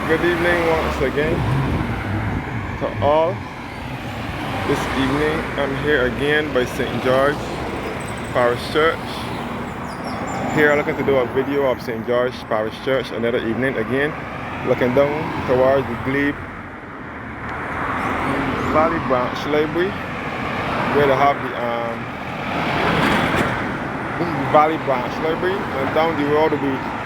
Good evening once again to all. This evening I'm here again by St. George Parish Church. Here I'm looking to do a video of St. George Parish Church another evening again, looking down towards the Glebe Valley Branch Library where they have the Valley Branch Library, and down the road will be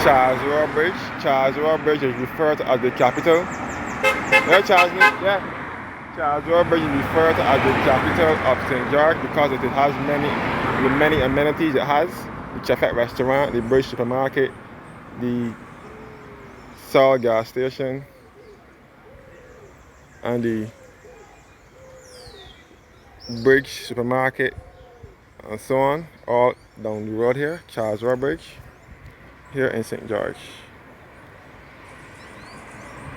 Charles Royal Bridge. Charles Royal Bridge is referred to as the capital. Yeah, Charles, yeah. Charles Royal Bridge is referred to as the capital of St. George because it has many amenities it has. The Chefette restaurant, the Bridge supermarket, the Saul gas station, and the Bridge supermarket, and so on, all down the road here. Charles Royal Bridge here in St. George.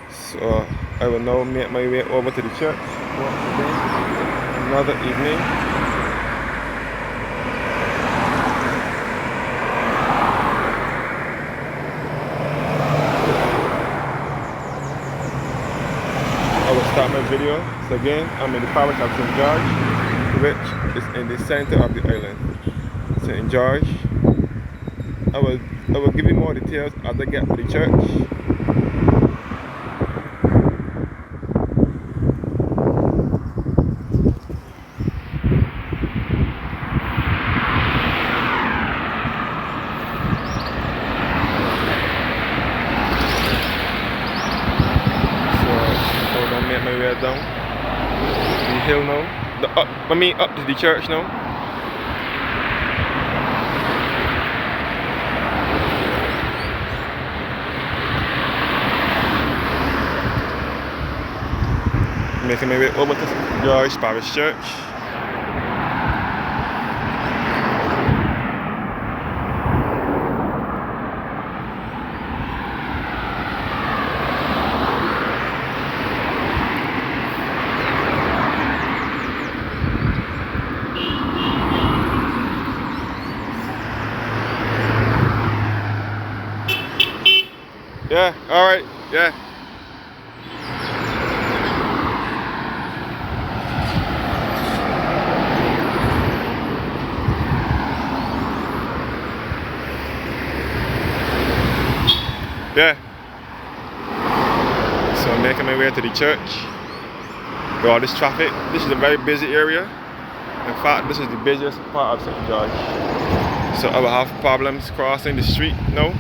So I will now make my way over to the church once again, another evening. I will start my video. So again, I'm in the parish of St. George, which is in the center of the island. St. George. I will give you more details as I get to the church. So I'm gonna make my way down the hill now. Up to the church now. Making my way over to St. George Parish Church. Yeah, alright, yeah. Yeah. So I'm making my way to the church. With all this traffic. This is a very busy area. In fact, this is the busiest part of St. George. So I will have problems crossing the street now.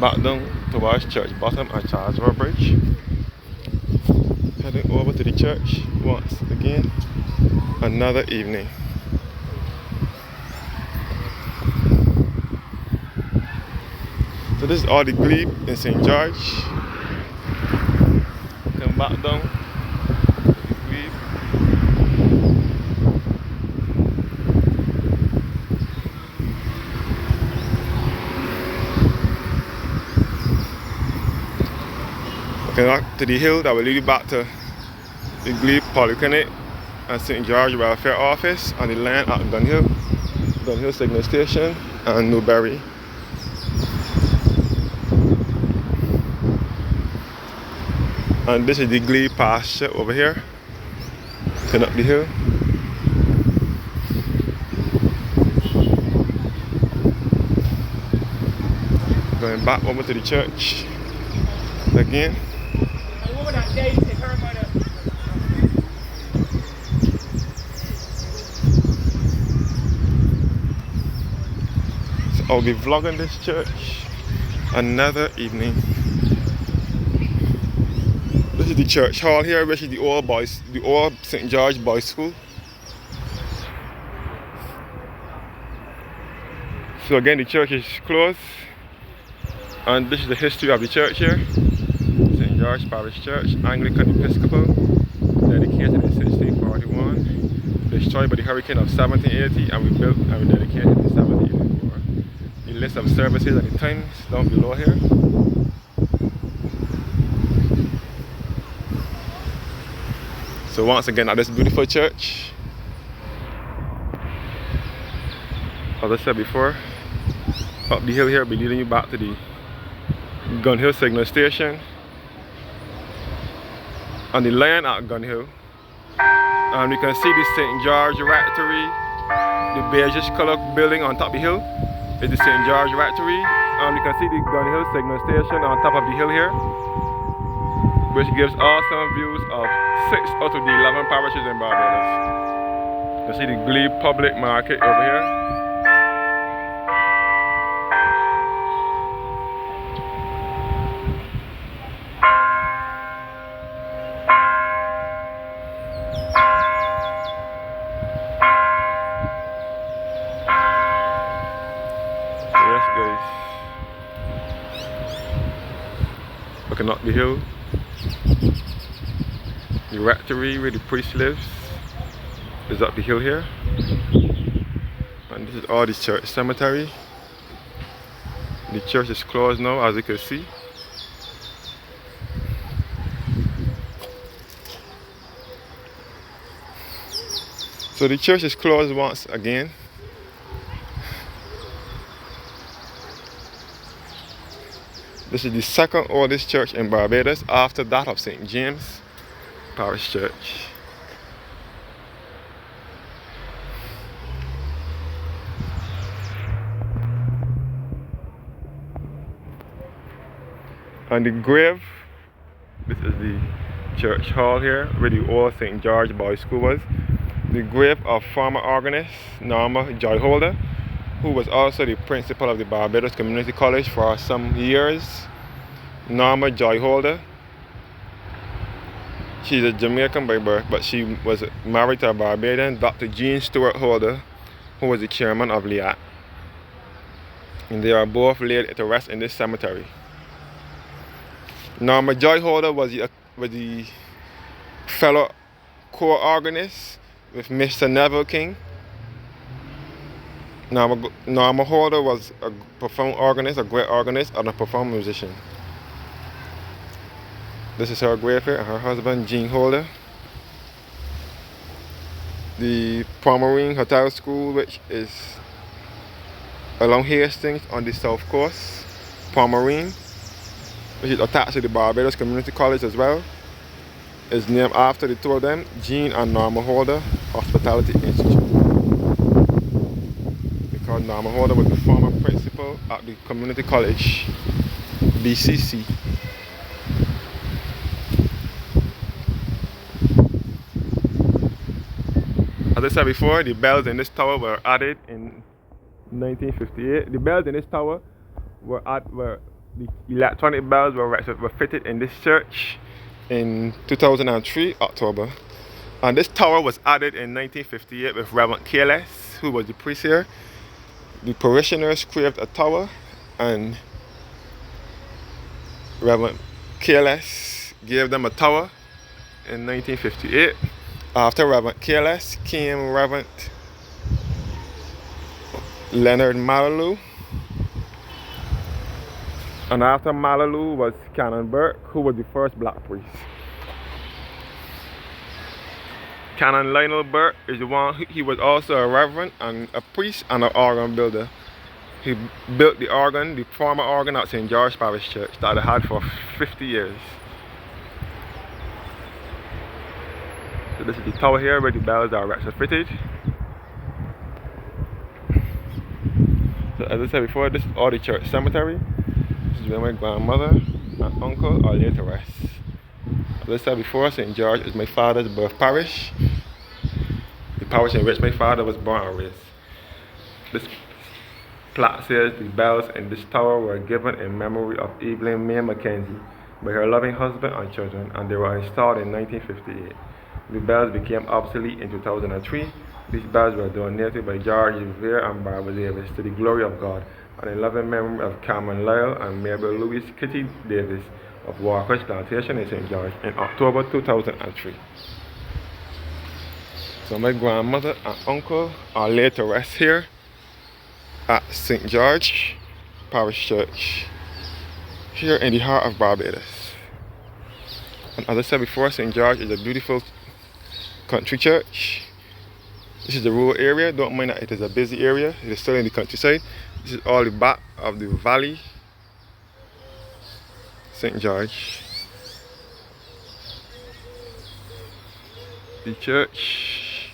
Back down towards church bottom at Charles Royal Bridge. Heading over to the church once again, another evening. So this is all the glebe in St. George. Come back down to the glebe. To the hill that will lead you back to the Glebe Polyclinic and St. George Welfare Office on the land at Dunhill Signal Station and Newberry. And this is the Glebe pasture over here, turn up the hill. Going back over to the church again. So I'll be vlogging this church another evening. This is the church hall here, which is the old St. George Boys School. So again, the church is closed, and this is the history of the church here. St. George Parish Church, Anglican Episcopal, dedicated in 1641, destroyed by the hurricane of 1780, and rebuilt and rededicated in 1784. The list of services and the times down below here. So once again, at this beautiful church, as I said before, up the hill here, I'll be leading you back to the Gun Hill signal station on the line at Gun Hill. And we can see the St. George Rectory, the beigeish colored building on top of the hill is the St. George Rectory. And we can see the Gun Hill signal station on top of the hill here, which gives awesome views of 6 out of the 11 parishes in Barbados. You can see the Glebe Public Market over here. Yes, guys. Looking up the hill. The rectory where the priest lives is up the hill here. And this is all the church cemetery. The church is closed now, as you can see. So the church is closed once again. This is the second oldest church in Barbados after that of St. James Parish Church. And the grave, this is the church hall here where the old St. George Boys School was. The grave of former organist Norma Joyholder, who was also the principal of the Barbados Community College for some years. Norma Joyholder. She's a Jamaican by birth, but she was married to a Barbadian, Dr. Jean Stewart Holder, who was the chairman of LIAT. And they are both laid to rest in this cemetery. Norma Joyholder was the fellow co-organist with Mr. Neville King. Norma Holder was a profound organist, a great organist, and a profound musician. This is her grave here, and her husband, Jean Holder. The Pomerine Hotel School, which is along Hastings on the south coast, Pomerine, which is attached to the Barbados Community College as well, is named after the two of them, Jean and Norma Holder Hospitality Institute. Because Norma Holder was the former principal at the Community College, BCC. As I said before, the bells in this tower were added in 1958. The bells in this tower the electronic bells were fitted in this church in 2003, October. And this tower was added in 1958 with Reverend Careless, who was the priest here. The parishioners craved a tower, and Reverend Careless gave them a tower in 1958. After Reverend Careless came Reverend Leonard Malaloo. And after Malaloo was Canon Burke, who was the first black priest. Canon Lionel Burke is the one, he was also a reverend and a priest and an organ builder. He built the organ, the former organ at St. George Parish Church that I had for 50 years. So this is the tower here where the bells are retrofitted. So as I said before, this is all the church cemetery. This is where my grandmother and uncle are laid to rest. As I said before, St. George is my father's birth parish. The parish in which my father was born and raised. This plaque says the bells in this tower were given in memory of Evelyn May Mackenzie by her loving husband and children, and they were installed in 1958. The bells became obsolete in 2003. These bells were donated by George Revere and Barbara Davis to the glory of God, and in loving memory of Cameron Lyle and Mabel Louise Kitty Davis of Walker's Plantation in St. George in October 2003. So my grandmother and uncle are laid to rest here at St. George Parish Church, here in the heart of Barbados. And as I said before, St. George is a beautiful country church. This is the rural area. Don't mind that it is a busy area. It is still in the countryside. This is all the back of the valley. St. George. The church.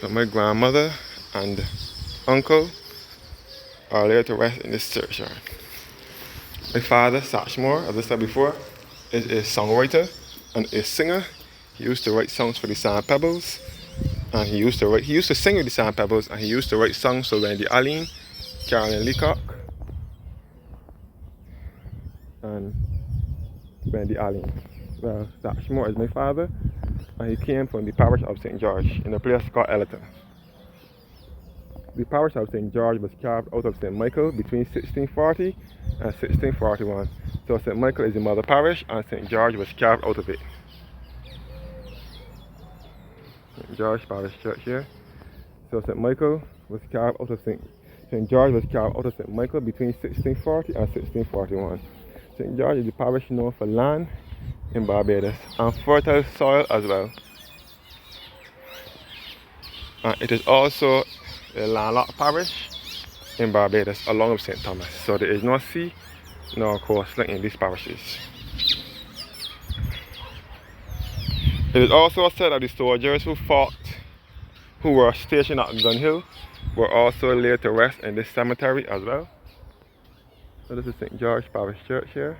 So my grandmother and uncle are there to rest in this churchyard. My father, Satchmore, as I said before, is a songwriter and a singer. He used to write songs for the Sand Pebbles, and he used to sing with the Sand Pebbles, and he used to write songs for Wendy Allen, Carolyn Leacock, and Wendy Allen. Well, Satchmore is my father, and he came from the parish of St. George in a place called Ellerton. The parish of St. George was carved out of St. Michael between 1640 and 1641. So St. Michael is the mother parish, and St. George was carved out of it. St. George Parish Church here. So St. Michael was carved out of St. George was carved out of St. Michael between 1640 and 1641. St. George is the parish known for land in Barbados and fertile soil as well. And it is also a landlocked parish in Barbados along with St. Thomas. So there is no sea nor coastline in these parishes. It is also said that the soldiers who were stationed at Gun Hill were also laid to rest in this cemetery as well. So this is St. George Parish Church here.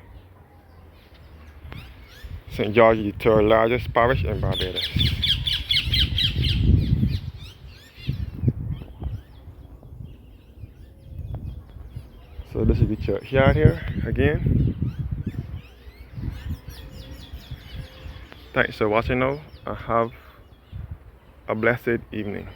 St. George is the third largest parish in Barbados. So this is the churchyard here again. Thanks for watching now, and have a blessed evening.